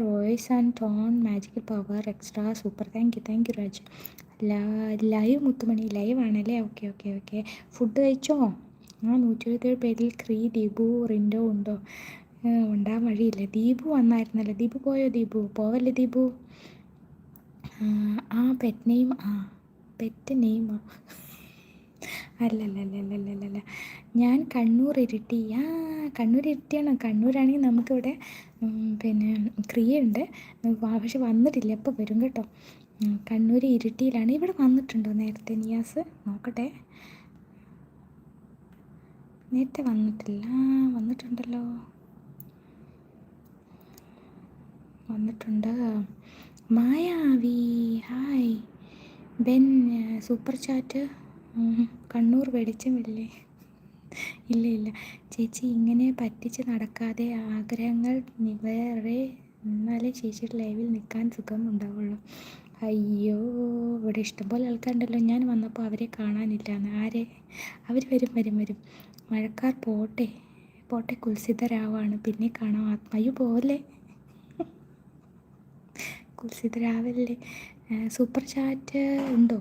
Voice and tone magical power extra super. Thank you Raj. Live Muthumani live ആണല്ലേ? Okay okay okay. Food കഴിച്ചോ? 127 പേരിൽ ക്രീ, ദീപു, റിൻഡോ ഉണ്ടോ? ഉണ്ടാകാൻ വഴിയില്ല. ദീപു വന്നായിരുന്നല്ലോ. ദീപു പോയോ? ദീപു പോവല്ലേ ദീപു? പെറ്റ് നെയിം പെറ്റ് നെയിമോ? അല്ലല്ലല്ലല്ലല്ല, ഞാൻ കണ്ണൂർ ഇരിട്ടി. കണ്ണൂർ ഇരിട്ടിയാണ്. കണ്ണൂരാണെങ്കിൽ നമുക്കിവിടെ പിന്നെ ക്രിയ ഉണ്ട്. പക്ഷെ വന്നിട്ടില്ല. എപ്പോൾ വരും കേട്ടോ. കണ്ണൂർ ഇരിട്ടിയിലാണ്. ഇവിടെ വന്നിട്ടുണ്ടോ നേരത്തെ നിയാസ്? നോക്കട്ടെ. നേരത്തെ വന്നിട്ടില്ല. വന്നിട്ടുണ്ടല്ലോ, വന്നിട്ടുണ്ട്. Mayavi hi. Ben super chat. Kannur വെളിച്ചമില്ലേ? ഇല്ല ചേച്ചി, ഇങ്ങനെ പറ്റിച്ച് നടക്കാതെ. ആഗ്രഹങ്ങൾ നിറയെ എന്നാലേ ചേച്ചിയുടെ ലൈവിൽ നിൽക്കാൻ സുഖം ഉണ്ടാവുള്ളൂ. അയ്യോ, ഇവിടെ ഇഷ്ടംപോലെ ആൾക്കാരുണ്ടല്ലോ. ഞാൻ വന്നപ്പോൾ അവരെ കാണാനില്ലാന്ന്. ആരെ? അവർ വരും. മഴക്കാർ പോട്ടെ കുൽസിതരാവാണ്. പിന്നെ കാണാം. ആത്മായു പോലെ കുൽസിതരാവല്ലേ. സൂപ്പർ ചാറ്റ് ഉണ്ടോ?